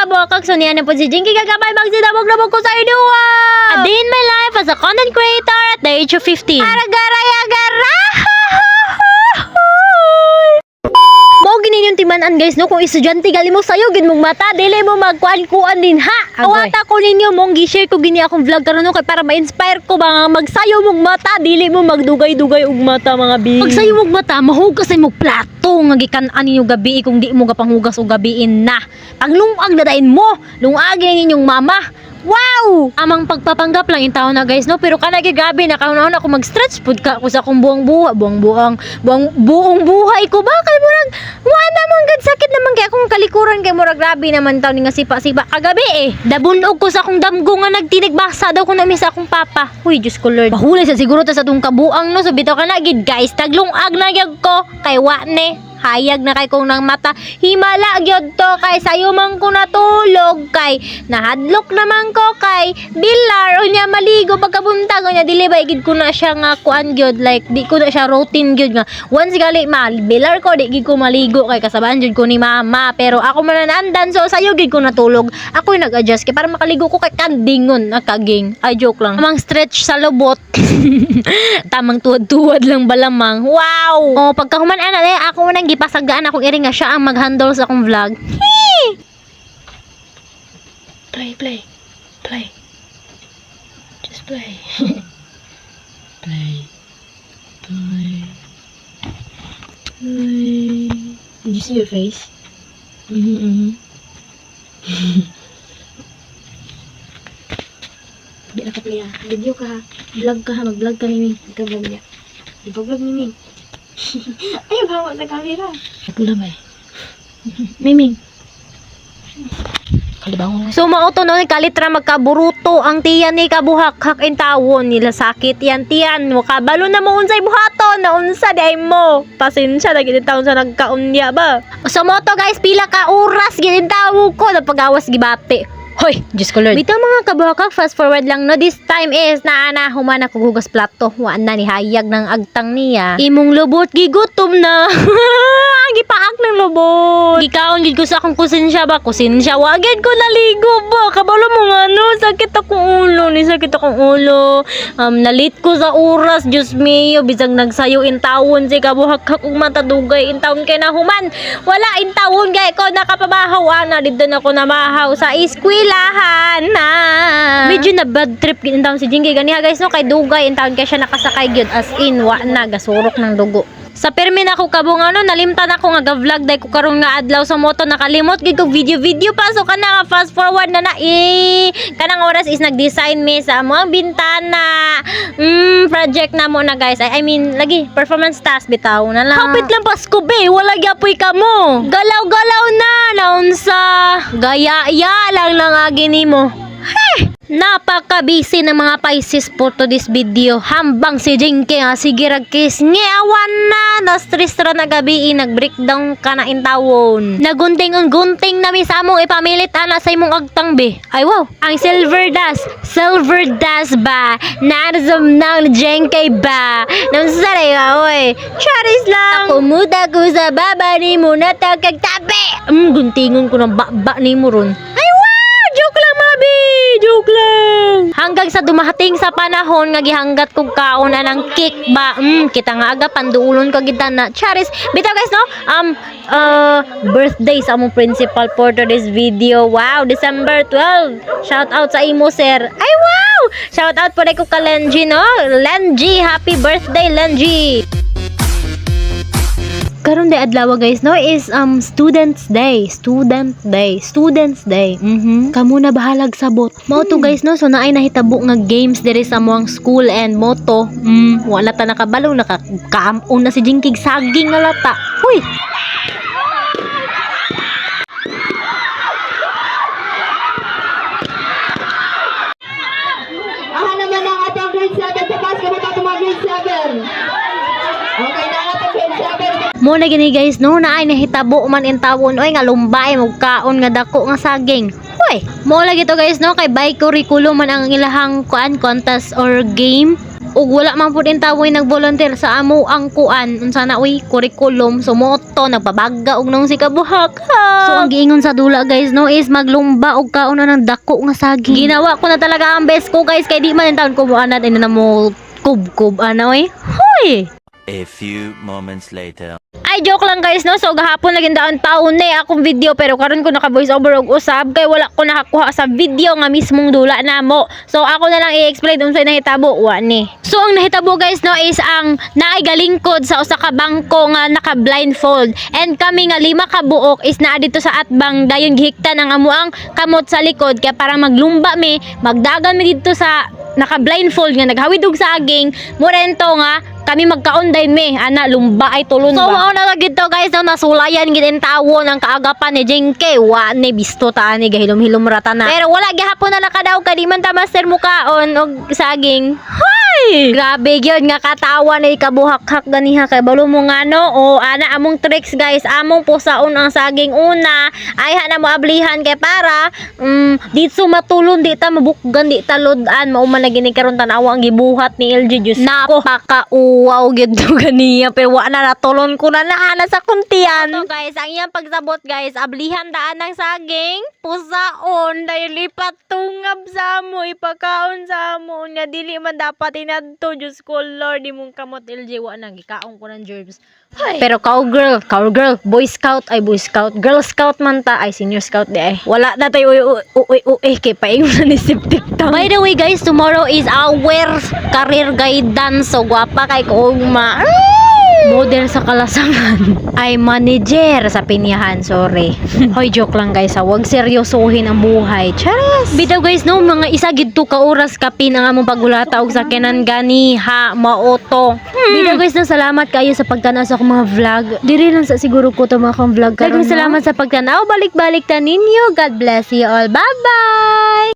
kabukag, so niyan na po si Jinky Gagabay, magsidabog na ko sa inyo. A day in my life as a content creator at the age of 15. Aragaray-agara! Mao gini yung timanan guys no, kung estudyante gali mo sayo gid mong mata dili mo magkuan-kuan din ha. Awata ko ninyo mong gi-share ko gini akong vlog karon no kay para ma-inspire ko mga magsayo mong mata dili mo magdugay-dugay og mata mga bi. Magsayo mong mata mahugas ay mong plato nga gikan-an ninyo gabi kung di mo gapanghugas og gabiin na. Paglungag na dain mo, lungagin ninyong mama. Wow! Amang pagpapanggap lang yung taon na guys no, pero kana grabe nakauna-una ako mag-stretch pud ka ako sa akong buong buhay ko ba kay murag wala man gud sakit naman kay akong kalikuran kay murag grabe naman taon nga sipa-sipa kagabi dabunog ko sa akong damgo nga nagtinig basa daw ko na sa akong papa. Huy Diyos ko Lord, mahulay sa siguro ta sa tong kabuang no, so bitaw kana gid guys taglungag na gyud ko kay wa ne hayag na kay kong nang mata himala gyud to kay sayo man ko natulog kay nahadlok naman ko kay bilar unya maligo pagkabuntag unya dili ba gid ko na siya nga kuan gyud like di ko na siya routine gyud nga once gali bilar ko di gid ko maligo kay kasabaan gyud ko ni mama pero ako man nandan so sayo gid ko natulog ako nag-adjust kay para makaligo ko kay kandingon nakaging ay joke lang amang stretch sa lubot tamang tuwad-tuwad lang balamang wow oh pagkahuman ana ako man gipasagaan akong iri nga siya ang mag-handle sa akong vlog. Play. Just play. Play. Did you see your face? Di na ka play ha. Video ka ha. Vlog ka ha. Mag-vlog ka Mimi. Ika-vlog niya. Ipa-vlog Mimi. Ay, bawa sa camera. Pula ba Miming. Kalibangon. So mauto no ni kalitra magkaburuto ang tiyan ni kabuhak-hak in tawon nila sakit yan tiyan mo kabalo na mo unsay buhaton na unsa day mo. Pasensya na gid taon sa nagkaunya ba. So moto guys pila ka oras gid tawo ko napagawas gibati. Hoy, Diyos ko Lord. Bitaw mga kabakak, fast forward lang no. This time is naana humana ko hugas plato. Waan na ni hayag ng agtang niya. Imong lubot gigutom na. Gipaak ng lubot. Gikaon gid ko sa akong kusensya ba? Kusensya wagid ko naligo ba? Kabalo mo nga no, sakit akong ulo. Ni sakit akong ulo. Nalit ko sa oras, Diyos mio. Bisag nagsayo in tawon si kabuhak-hak ug matadugay in tawon kay nahuman. Wala in tawon gay ko nakapabahaw ana didto na ko namahaw sa eskwelahan na. Medyo na bad trip gid in tawon si Jinky ganiha guys no kay dugay in tawon kay siya nakasakay gyud as in wa na gasurok ng dugo. Sa permi na ko kabong ano nalimtan ako nga ga-vlog dai ko karon nga adlaw sa moto nakalimot gid ko video pa so kana nga fast forward na kanang oras is nag-design mi sa mga bintana project na mo na guys I mean lagi performance task bitaw na lang hapit lang Pasko be wala gyapoy ka mo galaw-galaw na naunsa gaya-ya lang agi nimo napaka-busy ng mga Pisces for to this video hambang si Jinky nga sige ragkis ngiawan na stress ra na gabi nag-breakdown ka na intawon nagunting na mi sa among ipamilit ana sa imong agtang be ay wow ang silver dust ba narzom ng Jinky ba nang saray oy charis lang ako muda ko sa baba ni mo na tagagtabi guntingon ko ng baba ni mo ron joke lang mabi joke lang hanggang sa dumating sa panahon nga gihanggat kog kaon anang cake ba kita nga aga panduulon ko kita na charis bitaw guys no birthday sa among principal for today's video wow December 12 shout out sa imo sir ay wow shout out po dai ko ka Lenji no Lenji happy birthday Lenji. Karon day adlaw guys no is Students Day. Kamo na bahalag sabot. Mao to guys no so naay nahitabo nga games diri sa moang school and moto. Wala ta nakabalo nakakaamon na si Jinky saging nga lata. Huy. Aha naman ang atong grade 7 sa basketball at mga grade 7. Okay na nga grade 7. Mo na gini guys no naay nahitabo man in tawon oy nga lumbay magkaon nga dako nga saging. Hoy, mo lagi to guys no kay by curriculum man ang ilahang contest or game. ug wala man pud intawoy nag-volunteer sa amo ang kuan unsa na uy curriculum sumoto nagpabaga og nung si kabuhak. So ang giingon sa dula guys no is maglumba og kaon na ng dako nga saging. Ginawa ko na talaga ang best ko guys kay di man taon ko muanad ina na mo kub ana oy. Hoy. A few moments later. Ay, joke lang guys, no? So, gahapon naging daon taon na akong video, pero karon ko naka-voice over og usab, kay wala ko nakakuha sa video nga mismong dula na mo. So, ako na lang i-explain unsay nahitabo, wa ni. So, ang nahitabo guys, no, is ang naaigalingkod sa usa ka bangko nga naka-blindfold. And kami nga 5 ka buok is naa dito sa atbang dayon gihiktan ang amuang kamot sa likod, kaya para maglumba mi, magdagan mi dito sa naka-blindfold nga naghawid og saging, murento nga kami magkaunday me ana lumba ay tulon ba. So mao na gid to guys no nasulayan gid in tawon ang kaagapan ni Jenke wa ni bisto ta ni gahilom-hilom rata na. Pero wala gihapon na nakadaw kadi man ta master mukaon og saging. Hoy! Grabe gyud nga katawa ni kabuhak-hak ganiha kay balo mo ngano o ana among tricks guys among pusaon ang saging una ay na mo ablihan kay para dito matulon di ta mabukgan di ta lodan mao man gini karon tan-awa ang gibuhat ni LG Diyos napaka wow gid ganiya pero wa na natulon ko na naana sa kuntian. So guys ang iyang pagsabot guys ablihan daan ng saging pusaon dahil lipat tungab sa amo ipakaon sa amo nya dili man dapat inadto Diyos ko Lord imong kamot LG wa nang gikaon ko ng germs. Ay. Pero cowgirl, boy scout ay boy scout, girl scout man ta ay senior scout di ay. Wala na tayo uy kay paingon na ni septic tank. By the way guys, tomorrow is our career guidance. So gwapa kay ko ma model sa kalasangan ay manager sa pinyahan, sorry. Hoy joke lang guys, wag seryosohin ang buhay. Charas. Bitaw guys no, mga isa gid to ka oras kapin ang among pagulata og sakyanan gani ha maoto. Bitaw guys no, salamat kayo sa pagtanaw sa akong mga vlog. Diri lang sa siguro ko to mga akong vlog karon. Salamat sa pagtanaw, balik-balik ta ninyo. God bless you all. Bye-bye.